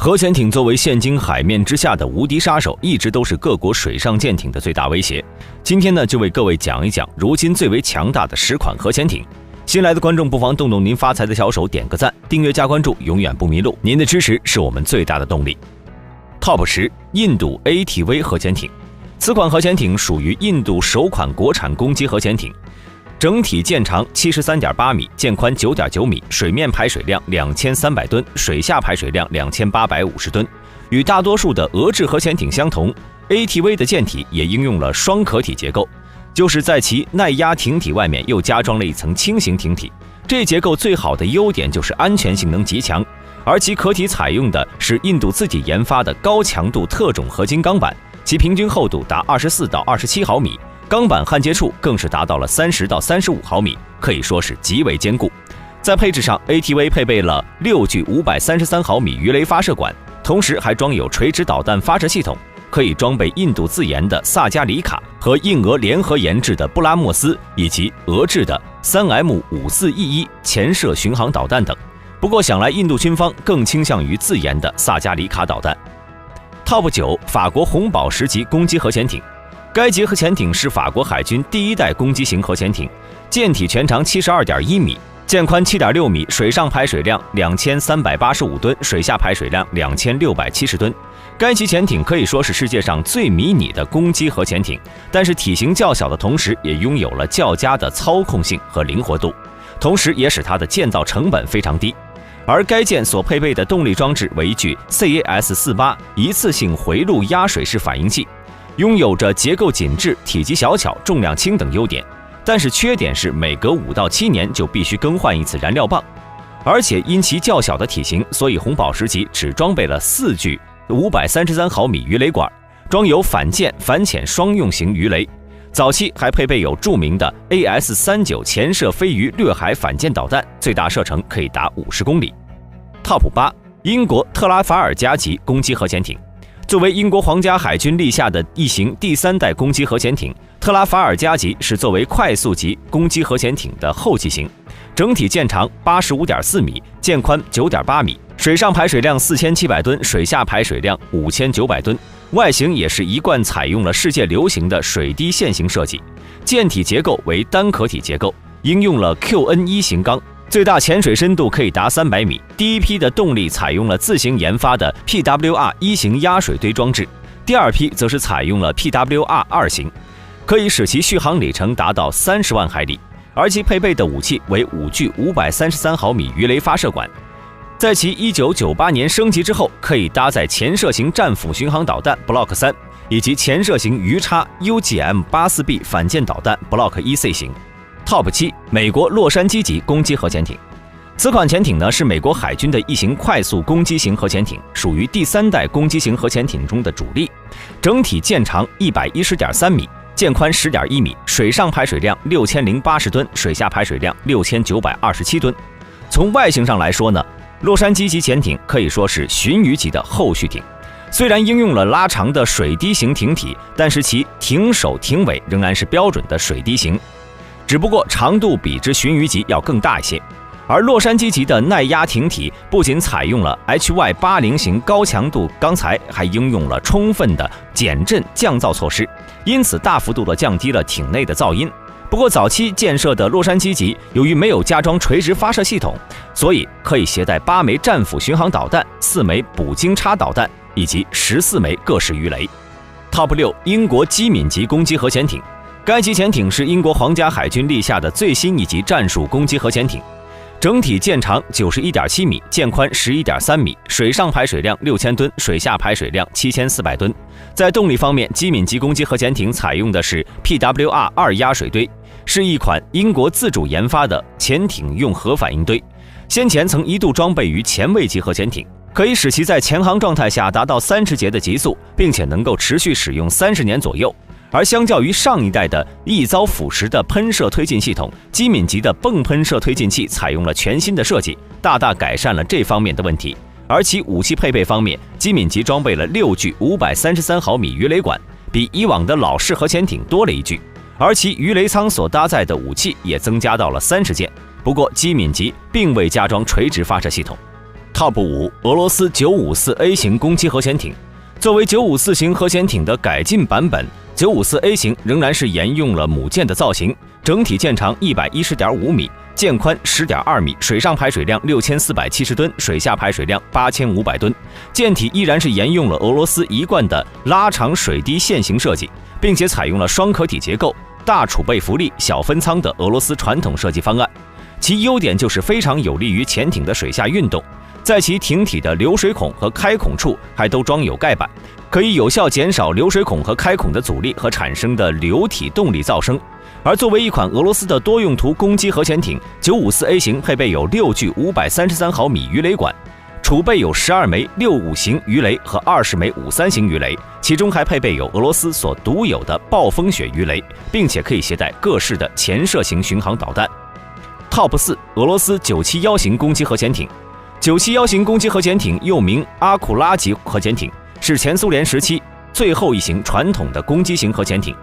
核潜艇作为现今海面之下的无敌杀手，一直都是各国水上舰艇的最大威胁。今天呢，就为各位讲一讲如今最为强大的10款核潜艇。新来的观众不妨动动您发财的小手，点个赞，订阅加关注，永远不迷路。您的支持是我们最大的动力。Top 10，印度 ATV 核潜艇。此款核潜艇属于印度首款国产攻击核潜艇。整体舰长 73.8 米，舰宽 9.9 米，水面排水量2300吨，水下排水量2850吨。与大多数的俄制核潜艇相同 ，ATV 的舰体也应用了双壳体结构，就是在其耐压艇体外面又加装了一层轻型艇体。这结构最好的优点就是安全性能极强，而其壳体采用的是印度自己研发的高强度特种合金钢板，其平均厚度达24到27毫米。钢板焊接处更是达到了30到35毫米，可以说是极为坚固。在配置上 ，ATV 配备了6具533毫米鱼雷发射管，同时还装有垂直导弹发射系统，可以装备印度自研的萨加里卡和印俄联合研制的布拉莫斯，以及俄制的 3M54E1 潜射巡航导弹等。不过想来印度军方更倾向于自研的萨加里卡导弹。Top 9，法国红宝石级攻击核潜艇。该级核潜艇是法国海军第一代攻击型核潜艇，舰体全长 72.1 米，舰宽 7.6 米，水上排水量2385吨，水下排水量2670吨。该级潜艇可以说是世界上最迷你的攻击核潜艇，但是体型较小的同时，也拥有了较佳的操控性和灵活度，同时也使它的建造成本非常低。而该舰所配备的动力装置为一具 CAS-48 一次性回路压水式反应器，拥有着结构紧致、体积小巧、重量轻等优点，但是缺点是每隔5到7年就必须更换一次燃料棒，而且因其较小的体型，所以红宝石级只装备了4具533毫米鱼雷管，装有反舰反潜双用型鱼雷。早期还配备有著名的 AS-39 潜射飞鱼掠海反舰导弹，最大射程可以达50公里。Top 8，英国特拉法尔加级攻击核潜艇。作为英国皇家海军立下的一型第3代攻击核潜艇，特拉法尔加级是作为快速级攻击核潜艇的后继型，整体舰长 85.4 米，舰宽 9.8 米，水上排水量4700吨，水下排水量5900吨。外形也是一贯采用了世界流行的水滴线型设计，舰体结构为单壳体结构，应用了 QN1 型钢，最大潜水深度可以达300米。第一批的动力采用了自行研发的 PWR1 型压水堆装置，第二批则是采用了 PWR2 型，可以使其续航里程达到30万海里，而其配备的武器为5具533毫米鱼雷发射管。在其1998年升级之后，可以搭载潜射型战斧巡航导弹 Block 3，以及潜射型鱼叉 UGM-84B 反舰导弹 Block 1C 型。Top 7，美国洛杉矶级攻击核潜艇。此款潜艇呢是美国海军的一型快速攻击型核潜艇，属于第3代攻击型核潜艇中的主力。整体舰长 110.3 米，舰宽 10.1 米，水上排水量6080吨，水下排水量6927吨。从外形上来说呢，洛杉矶级潜艇可以说是鲟鱼级的后续艇，虽然应用了拉长的水滴型艇体，但是其艇首艇尾仍然是标准的水滴型，只不过长度比之鲟鱼级要更大一些。而洛杉矶级的耐压艇体不仅采用了 HY80 型高强度钢材，还应用了充分的减震降噪措施，因此大幅度地降低了艇内的噪音。不过早期建设的洛杉矶级由于没有加装垂直发射系统，所以可以携带8枚战斧巡航导弹、4枚捕鲸叉导弹以及14枚各式鱼雷。Top 6，英国机敏级攻击核潜艇。该级潜艇是英国皇家海军立下的最新一级战术攻击核潜艇，整体舰长 91.7 米，舰宽 11.3 米，水上排水量6000吨，水下排水量7400吨。在动力方面，机敏级攻击核潜艇采用的是 PWR2 压水堆，是一款英国自主研发的潜艇用核反应堆，先前曾一度装备于前卫级核潜艇，可以使其在潜航状态下达到30节的极速，并且能够持续使用30年左右。而相较于上一代的易遭腐蚀的喷射推进系统，机敏级的泵喷射推进器采用了全新的设计，大大改善了这方面的问题。而其武器配备方面，机敏级装备了6具533毫米鱼雷管，比以往的老式核潜艇多了1具，而其鱼雷舱所搭载的武器也增加到了30件。不过机敏级并未加装垂直发射系统。Top 5，俄罗斯954A 型攻击核潜艇。作为954型核潜艇的改进版本，954A 型仍然是沿用了母舰的造型，整体舰长110.5米，舰宽10.2米，水上排水量6470吨，水下排水量8500吨。舰体依然是沿用了俄罗斯一贯的拉长水滴线型设计，并且采用了双壳体结构、大储备浮力、小分舱的俄罗斯传统设计方案。其优点就是非常有利于潜艇的水下运动，在其艇体的流水孔和开孔处还都装有盖板，可以有效减少流水孔和开孔的阻力和产生的流体动力噪声。而作为一款俄罗斯的多用途攻击核潜艇，954A 型配备有6具533毫米鱼雷管，储备有12枚65型鱼雷和20枚53型鱼雷，其中还配备有俄罗斯所独有的暴风雪鱼雷，并且可以携带各式的潜射型巡航导弹。Top 4，俄罗斯971型攻击核潜艇。971型攻击核潜艇又名阿库拉级核潜艇，是前苏联时期最后一型传统的攻击型核潜艇，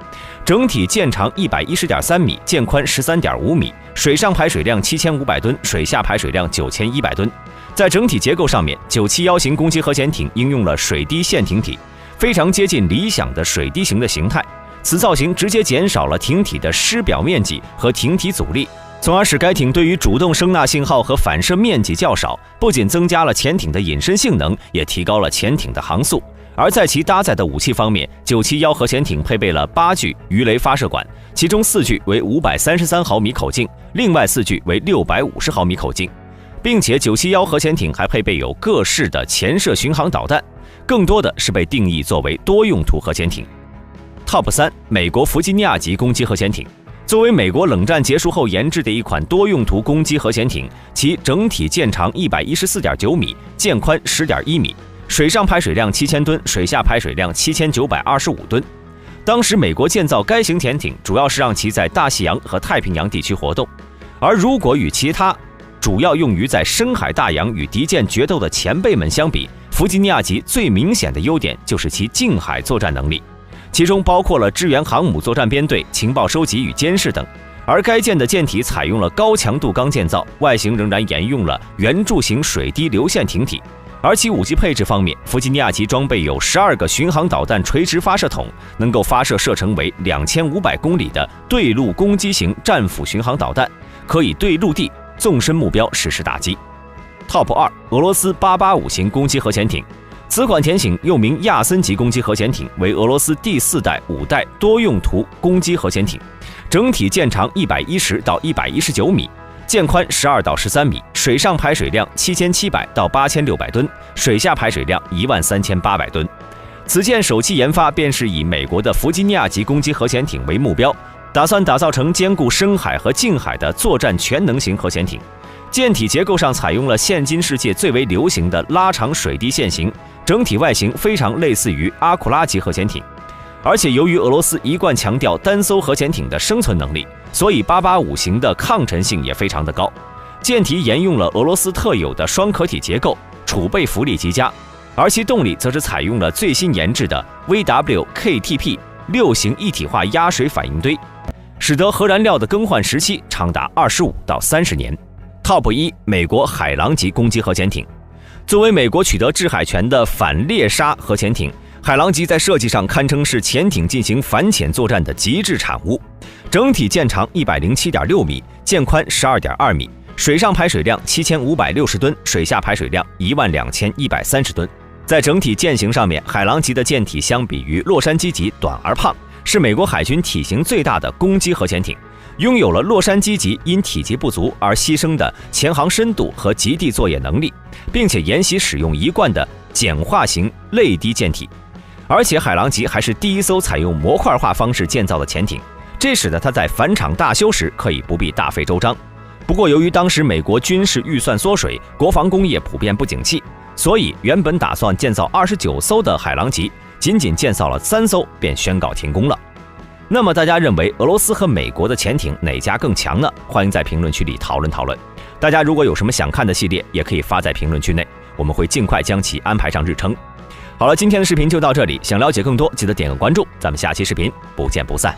整体舰长110.3米，舰宽13.5米，水上排水量7500吨，水下排水量9100吨。在整体结构上面，971型攻击核潜艇应用了水滴线艇体，非常接近理想的水滴型的形态。此造型直接减少了艇体的湿表面积和艇体阻力，从而使该艇对于主动声呐信号和反射面积较少，不仅增加了潜艇的隐身性能，也提高了潜艇的航速。而在其搭载的武器方面，971核潜艇配备了8具鱼雷发射管，其中4具为533毫米口径，另外4具为650毫米口径，并且971核潜艇还配备有各式的潜射巡航导弹，更多的是被定义作为多用途核潜艇。Top 3，美国弗吉尼亚级攻击核潜艇。作为美国冷战结束后研制的一款多用途攻击核潜艇，其整体舰长114.9米，舰宽10.1米，水上排水量7000吨，水下排水量7925吨。当时美国建造该型潜艇，主要是让其在大西洋和太平洋地区活动，而如果与其他主要用于在深海大洋与敌舰决斗的前辈们相比，弗吉尼亚级最明显的优点就是其近海作战能力，其中包括了支援航母作战编队、情报收集与监视等。而该舰的舰体采用了高强度钢建造，外形仍然沿用了圆柱形水滴流线艇体。而其武器配置方面，弗吉尼亚级装备有12个巡航导弹垂直发射筒，能够发射射程为2500公里的对陆攻击型战斧巡航导弹，可以对陆地纵深目标实施打击。Top 2，俄罗斯885型攻击核潜艇。此款潜艇又名亚森级攻击核潜艇，为俄罗斯第4代、5代多用途攻击核潜艇，整体舰长110到119米，舰宽12到13米，水上排水量7700到8600吨，水下排水量13800吨。此舰首期研发便是以美国的弗吉尼亚级攻击核潜艇为目标，打算打造成兼顾深海和近海的作战全能型核潜艇。舰体结构上采用了现今世界最为流行的拉长水滴线型，整体外形非常类似于阿库拉级核潜艇。而且由于俄罗斯一贯强调单艘核潜艇的生存能力，所以885型的抗沉性也非常的高。舰体沿用了俄罗斯特有的双壳体结构，储备浮力极佳，而其动力则是采用了最新研制的 VWKTP 6型一体化压水反应堆，使得核燃料的更换时期长达25到30年。Top 1，美国海狼级攻击核潜艇。作为美国取得制海权的反猎杀核潜艇，海狼级在设计上堪称是潜艇进行反潜作战的极致产物。整体舰长107.6米，舰宽12.2米，水上排水量7560吨，水下排水量12130吨。在整体舰型上面，海狼级的舰体相比于洛杉矶级短而胖，是美国海军体型最大的攻击核潜艇，拥有了洛杉矶级因体积不足而牺牲的潜航深度和极地作业能力，并且沿袭使用一贯的简化型类滴舰体。而且海狼级还是第一艘采用模块化方式建造的潜艇，这使得它在返厂大修时可以不必大费周章。不过由于当时美国军事预算缩水，国防工业普遍不景气，所以原本打算建造29艘的海狼级，仅仅建造了3艘便宣告停工了。那么大家认为俄罗斯和美国的潜艇哪家更强呢？欢迎在评论区里讨论讨论。大家如果有什么想看的系列，也可以发在评论区内，我们会尽快将其安排上日程。好了，今天的视频就到这里，想了解更多记得点个关注，咱们下期视频不见不散。